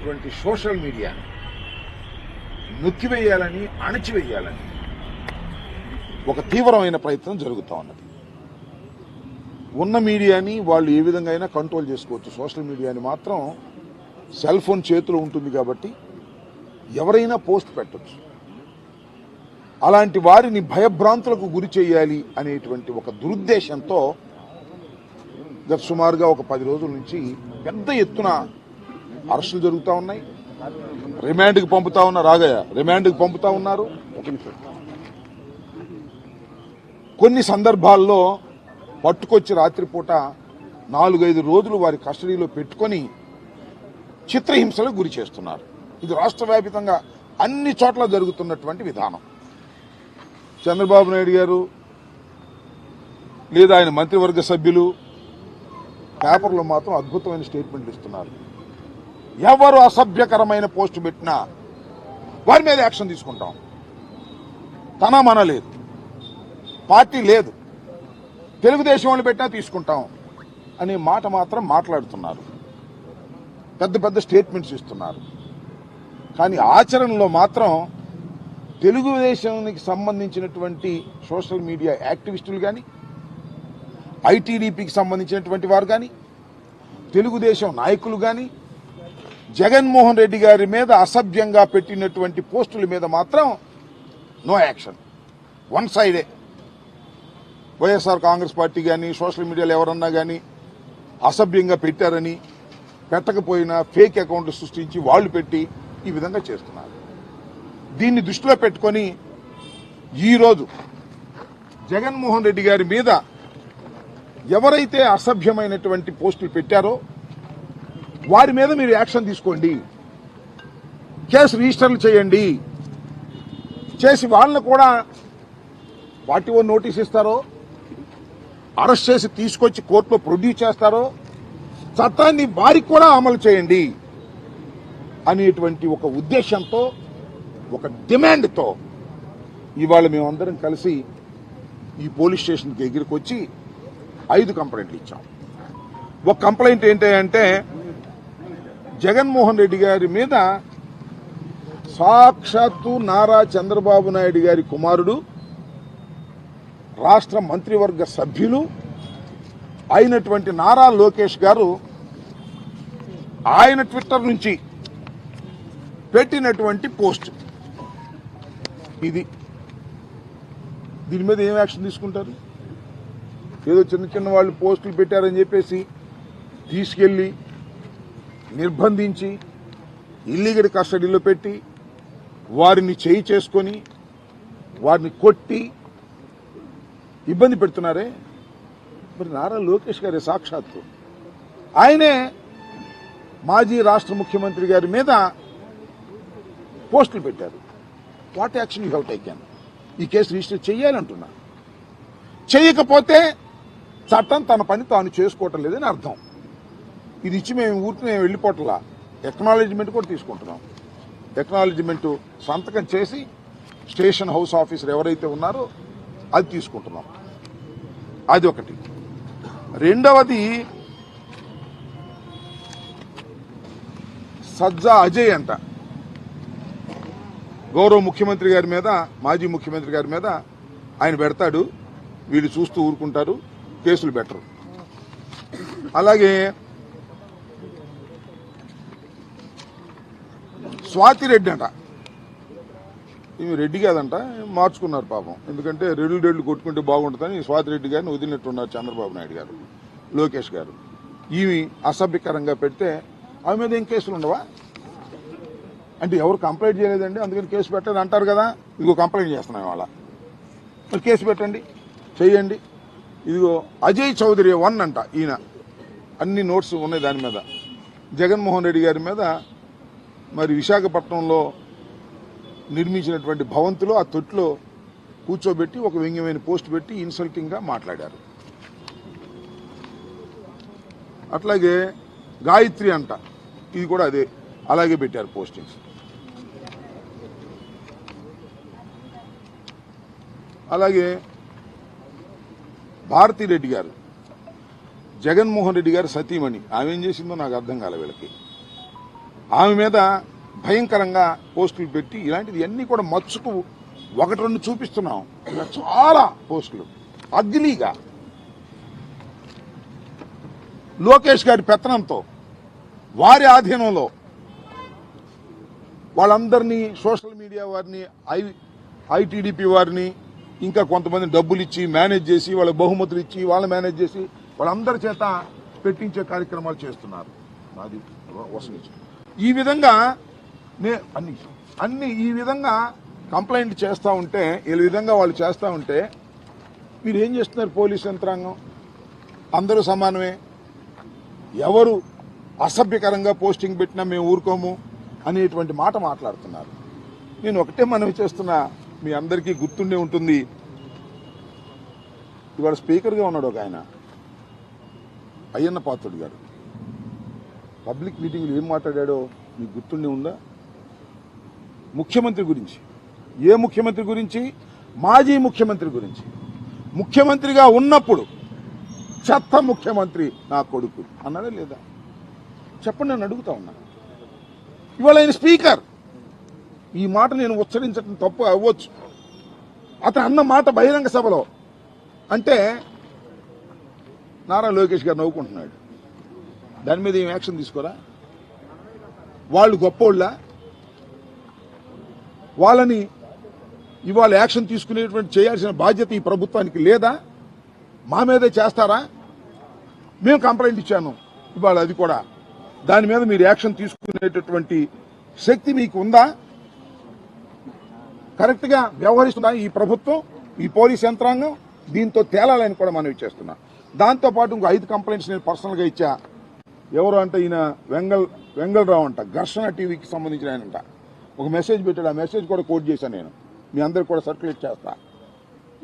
ఉన్నటువంటి సోషల్ మీడియాని నొక్కివేయాలని, అణచివేయాలని ఒక తీవ్రమైన ప్రయత్నం జరుగుతూ ఉన్నది. ఉన్న మీడియాని వాళ్ళు ఏ విధంగా అయినా కంట్రోల్ చేసుకోవచ్చు. సోషల్ మీడియాని మాత్రం సెల్ ఫోన్ చేతిలో ఉంటుంది కాబట్టి ఎవరైనా పోస్ట్ పెట్టచ్చు. అలాంటి వారిని భయభ్రాంతులకు గురి చేయాలి అనేటువంటి ఒక దురుద్దేశంతో గత సుమారుగా ఒక 10 రోజుల నుంచి పెద్ద ఎత్తున అరెస్టులు జరుగుతూ ఉన్నాయి. రిమాండ్కి పంపుతా ఉన్నారు. రిమాండ్కి పంపుతా ఉన్నారు. కొన్ని సందర్భాల్లో పట్టుకొచ్చి రాత్రిపూట 4-5 రోజులు వారి కస్టడీలో పెట్టుకొని చిత్రహింసలకు గురి చేస్తున్నారు. ఇది రాష్ట్ర వ్యాప్తంగా అన్ని చోట్ల జరుగుతున్నటువంటి విధానం. చంద్రబాబు నాయుడు గారు లేదా ఆయన మంత్రివర్గ సభ్యులు పేపర్లో మాత్రం అద్భుతమైన స్టేట్మెంట్లు ఇస్తున్నారు. ఎవరు అసభ్యకరమైన పోస్టు పెట్టినా వారి మీద యాక్షన్ తీసుకుంటాం. తన మన లేదు, పార్టీ లేదు, తెలుగుదేశం వాళ్ళు పెట్టినా తీసుకుంటాం అనే మాట మాత్రం మాట్లాడుతున్నారు. పెద్ద పెద్ద స్టేట్మెంట్స్ ఇస్తున్నారు. కానీ ఆచరణలో మాత్రం తెలుగుదేశానికి సంబంధించినటువంటి సోషల్ మీడియా యాక్టివిస్టులు కానీ, ఐటీడీపీకి సంబంధించినటువంటి వారు కానీ, తెలుగుదేశం నాయకులు కానీ జగన్మోహన్ రెడ్డి గారి మీద అసభ్యంగా పెట్టినటువంటి పోస్టుల మీద మాత్రం నో యాక్షన్. వన్ సైడే. వైఎస్ఆర్ కాంగ్రెస్ పార్టీ కానీ సోషల్ మీడియాలో ఎవరన్నా కానీ అసభ్యంగా పెట్టారని, పెట్టకపోయినా ఫేక్ అకౌంట్లు సృష్టించి వాళ్ళు పెట్టి ఈ విధంగా చేస్తున్నారు. దీన్ని దృష్టిలో పెట్టుకొని ఈరోజు జగన్మోహన్ రెడ్డి గారి మీద ఎవరైతే అసభ్యమైనటువంటి పోస్టులు పెట్టారో వారి మీద మీరు యాక్షన్ తీసుకోండి, కేసు రిజిస్టర్లు చేయండి, చేసి వాళ్ళని కూడా వాటివో నోటీస్ ఇస్తారో, అరెస్ట్ చేసి తీసుకొచ్చి కోర్టులో ప్రొడ్యూస్ చేస్తారో, చట్టాన్ని వారికి కూడా అమలు చేయండి అనేటువంటి ఒక ఉద్దేశంతో, ఒక డిమాండ్తో ఇవాళ మేమందరం కలిసి ఈ పోలీస్ స్టేషన్కి ఎగిరికొచ్చి 5 కంప్లైంట్లు ఇచ్చాం. ఒక కంప్లైంట్ ఏంటంటే జగన్మోహన్ రెడ్డి గారి మీద సాక్షాత్తు నారా చంద్రబాబు నాయుడు గారి కుమారుడు, రాష్ట్ర మంత్రివర్గ సభ్యులు అయినటువంటి నారా లోకేష్ గారు ఆయన ట్విట్టర్ నుంచి పెట్టినటువంటి పోస్ట్ ఇది. దీని మీద ఏం యాక్షన్ తీసుకుంటారు? ఏదో చిన్న చిన్న వాళ్ళు పోస్టులు పెట్టారని చెప్పేసి తీసుకెళ్లి నిర్బంధించి ఇల్లీగల్ కస్టడీలో పెట్టి వారిని చేయి చేసుకొని వారిని కొట్టి ఇబ్బంది పెడుతున్నారే. మరి నారా లోకేష్ గారి సాక్షాత్తు ఆయనే మాజీ రాష్ట్ర ముఖ్యమంత్రి గారి మీద పోస్టులు పెట్టారు. What action you have taken? ఈ కేసు రిజిస్టర్ చేయాలంటున్నా. చేయకపోతే చట్టం తన పని తాను చేసుకోవటం లేదని అర్థం. ఇది ఇచ్చి మేము ఊరికి వెళ్ళిపోవట్లా, ఎక్నాలెడ్జ్మెంట్ కూడా తీసుకుంటున్నాం. ఎక్నాలెడ్జ్మెంట్ సంతకం చేసి స్టేషన్ హౌస్ ఆఫీసర్ ఎవరైతే ఉన్నారో అది తీసుకుంటున్నాం. అది ఒకటి. రెండవది సజ్జా అజయ్ అంట, గౌరవ ముఖ్యమంత్రి గారి మీద, మాజీ ముఖ్యమంత్రి గారి మీద ఆయన పెడతాడు, వీళ్ళు చూస్తూ ఊరుకుంటారు, కేసులు పెట్టరు. అలాగే స్వాతిరెడ్డి అంట, ఈమె రెడ్డి కాదంట, మార్చుకున్నారు పాపం. ఎందుకంటే రెడ్లు కొట్టుకుంటే బాగుంటుందని స్వాతిరెడ్డి గారిని వదిలినట్టున్నారు చంద్రబాబు నాయుడు గారు, లోకేష్ గారు. ఈమె అసభ్యకరంగా పెడితే ఆమె మీద ఏం కేసులు ఉండవా? అంటే ఎవరు కంప్లైంట్ చేయలేదండి అందుకని కేసు పెట్టలేదు అంటారు కదా. ఇదిగో కంప్లైంట్ చేస్తున్నాం ఇవాళ, మరి కేసు పెట్టండి, చేయండి. ఇదిగో అజయ్ చౌదరి 1 అంట, ఈయన అన్ని నోట్స్ ఉన్నాయి దాని మీద. జగన్మోహన్ రెడ్డి గారి మీద మరి విశాఖపట్నంలో నిర్మించినటువంటి భవంతిలో ఆ తొట్టులో కూర్చోబెట్టి ఒక వ్యంగ్యమైన పోస్ట్ పెట్టి ఇన్సల్టింగ్గా మాట్లాడారు. అట్లాగే గాయత్రి అంట, ఇది కూడా అదే, అలాగే పెట్టారు పోస్టింగ్స్. అలాగే భారతిరెడ్డి గారు, జగన్మోహన్ రెడ్డి గారు సతీమణి, ఆమె ఏం చేసిందో నాకు అర్థం కాలే వీళ్ళకి. ఆమె మీద భయంకరంగా పోస్టులు పెట్టి ఇలాంటిది అన్నీ కూడా మచ్చుకు ఒకటి రెండు చూపిస్తున్నాం. ఇలా చాలా పోస్టులు అగ్లీగా లోకేష్ గారి పెత్తనంతో వారి ఆధీనంలో వాళ్ళందరినీ సోషల్ మీడియా వారిని ఐటీడీపీ వారిని ఇంకా కొంతమంది డబ్బులు ఇచ్చి మేనేజ్ చేసి వాళ్ళ బహుమతులు ఇచ్చి వాళ్ళు మేనేజ్ చేసి వాళ్ళందరి చేత పెట్టించే కార్యక్రమాలు చేస్తున్నారు. అది ఈ విధంగా అన్ని ఈ విధంగా కంప్లైంట్ చేస్తూ ఉంటే ఈ విధంగా వాళ్ళు చేస్తూ ఉంటే మీరు ఏం చేస్తున్నారు? పోలీస్ యంత్రాంగం అందరూ సమానమే, ఎవరు అసభ్యకరంగా పోస్టింగ్ పెట్టినా మేము ఊరుకోము అనేటువంటి మాట మాట్లాడుతున్నారు. నేను ఒకటే మనవి చేస్తున్నా, మీ అందరికీ గుర్తుండే ఉంటుంది, ఇవాళ స్పీకర్గా ఉన్నాడు ఒక ఆయన అయ్యన్న పాత్రుడు గారు. పబ్లిక్ మీటింగ్లో ఏం మాట్లాడాడో మీకు గుర్తుండే ఉందా? ముఖ్యమంత్రి గురించి. ఏ ముఖ్యమంత్రి గురించి? మాజీ ముఖ్యమంత్రి గురించి. ముఖ్యమంత్రిగా ఉన్నప్పుడు చెత్త ముఖ్యమంత్రి నా కొడుకు అన్నాడా లేదా? చెప్పండి, నేను అడుగుతా ఉన్నా. ఇవాళ ఆయన స్పీకర్. ఈ మాట నేను ఉచ్చరించడం తప్పు అవ్వచ్చు. అతను అన్న మాట బహిరంగ సభలో అంటే నారా లోకేష్ గారు నవ్వుకుంటున్నాడు. దాని మీద ఏం యాక్షన్ తీసుకోరా? వాళ్ళు గొప్పోళ్ళ? వాళ్ళని ఇవాళ యాక్షన్ తీసుకునేటువంటి చేయాల్సిన బాధ్యత ఈ ప్రభుత్వానికి లేదా? మా మీదే చేస్తారా? మేము కంప్లైంట్ ఇచ్చాను, ఇవాళ అది కూడా దాని మీద మీరు యాక్షన్ తీసుకునేటటువంటి శక్తి మీకు ఉందా? కరెక్ట్ గా వ్యవహరిస్తుందా ఈ ప్రభుత్వం, ఈ పోలీస్ యంత్రాంగం? దీంతో తేలాలని కూడా మనం ఇచ్చేస్తున్నా. దాంతోపాటు ఇంకో 5 కంప్లైంట్స్ నేను పర్సనల్ గా ఇచ్చా. ఎవరు అంటే ఈయన వెంగళరావు అంట, ఘర్షణ టీవీకి సంబంధించిన ఆయనంట. ఒక మెసేజ్ పెట్టాడు, ఆ మెసేజ్ కూడా కోట్ చేశాను నేను, మీ అందరికి కూడా సర్క్యులేట్ చేస్తా.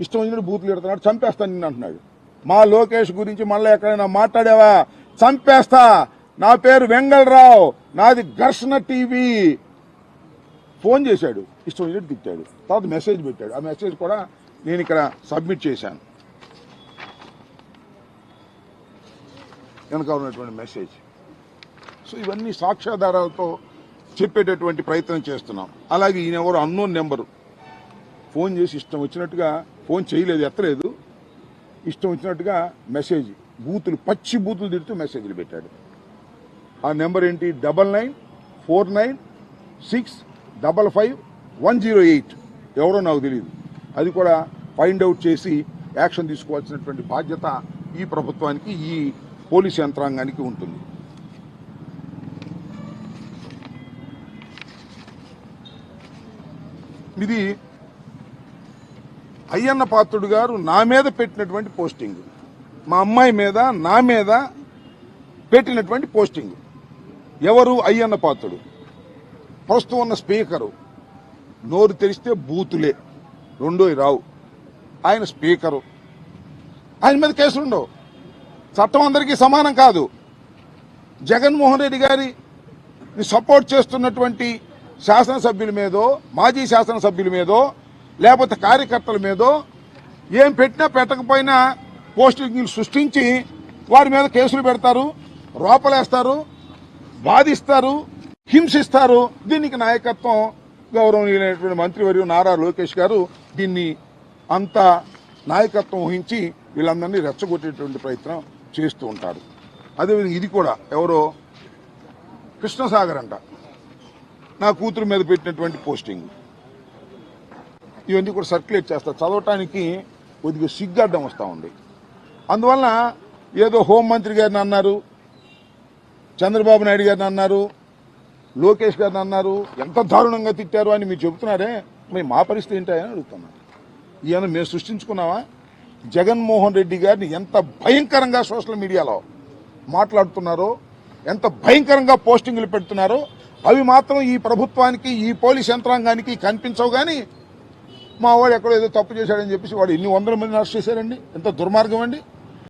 ఇష్టం వచ్చినట్టు బూతులు పెడుతున్నాడు, చంపేస్తాను నిన్ను అంటున్నాడు. మా లోకేష్ గురించి మళ్ళీ ఎక్కడైనా మాట్లాడావా చంపేస్తా, నా పేరు వెంగళరావు, నాది ఘర్షణ టీవీ. ఫోన్ చేశాడు, ఇష్టం వచ్చినట్టు తిట్టాడు, తర్వాత మెసేజ్ పెట్టాడు. ఆ మెసేజ్ కూడా నేను ఇక్కడ సబ్మిట్ చేశాను, వెనక ఉన్నటువంటి మెసేజ్. సో ఇవన్నీ సాక్ష్యాధారాలతో చెప్పేటటువంటి ప్రయత్నం చేస్తున్నాం. అలాగే ఈయన ఎవరు అన్నోన్ నెంబరు ఫోన్ చేసి ఇష్టం వచ్చినట్టుగా, ఫోన్ చేయలేదు, ఎత్తలేదు, ఇష్టం వచ్చినట్టుగా మెసేజ్ బూతులు, పచ్చి బూతులు తిడుతూ మెసేజ్లు పెట్టాడు. ఆ నెంబర్ ఏంటి? 9949655108. ఎవరో నాకు తెలియదు. అది కూడా ఫైండ్ అవుట్ చేసి యాక్షన్ తీసుకోవాల్సినటువంటి బాధ్యత ఈ ప్రభుత్వానికి, ఈ పోలీసు యంత్రాంగానికి ఉంటుంది. ఇది అయ్యన్న పాత్రుడు గారు నా మీద పెట్టినటువంటి పోస్టింగ్, మా అమ్మాయి మీద నా మీద పెట్టినటువంటి పోస్టింగ్. ఎవరు? అయ్యన్న పాత్రుడు. ప్రస్తుతం ఉన్న స్పీకరు నోరు తెరిస్తే బూతులే, రెండోవి రావు. ఆయన స్పీకరు, ఆయన మీద కేసులుండవు. చట్టం అందరికీ సమానం కాదు. జగన్మోహన్ రెడ్డి గారిని సపోర్ట్ చేస్తున్నటువంటి శాసనసభ్యుల మీదో, మాజీ శాసనసభ్యుల మీదో, లేకపోతే కార్యకర్తల మీదో ఏం పెట్టినా పెట్టకపోయినా పోస్టింగ్లు సృష్టించి వారి మీద కేసులు పెడతారు, రోపలేస్తారు, బాధిస్తారు, హింసిస్తారు. దీనికి నాయకత్వం గౌరవనీయులైనటువంటి మంత్రివర్యులు నారా లోకేష్ గారు దీన్ని అంత నాయకత్వం వహించి వీళ్ళందరినీ రెచ్చగొట్టేటువంటి ప్రయత్నం చేస్తూ ఉంటారు. అదేవిధంగా ఇది కూడా ఎవరో కృష్ణసాగర్ అంట, నా కూతురు మీద పెట్టినటువంటి పోస్టింగ్. ఇవన్నీ కూడా సర్క్యులేట్ చేస్తారు. చదవటానికి కొద్దిగా సిగ్గడ్డం వస్తూ ఉంది. అందువలన ఏదో హోంమంత్రి గారిని అన్నారు, చంద్రబాబు నాయుడు గారిని అన్నారు, లోకేష్ గారిని అన్నారు, ఎంత దారుణంగా తిట్టారు అని మీరు చెబుతున్నారే, మరి మా పరిస్థితి ఏంటని అడుగుతున్నాను. ఈయన మేము సృష్టించుకున్నావా? జగన్మోహన్ రెడ్డి గారిని ఎంత భయంకరంగా సోషల్ మీడియాలో మాట్లాడుతున్నారో, ఎంత భయంకరంగా పోస్టింగ్లు పెడుతున్నారో అవి మాత్రం ఈ ప్రభుత్వానికి, ఈ పోలీస్ యంత్రాంగానికి కనిపించవు. కానీ మా వాడు ఎక్కడో ఏదో తప్పు చేశాడని చెప్పేసి వాడు ఎన్ని వందల మందిని అరెస్ట్ చేశారండి. ఎంత దుర్మార్గం అండి.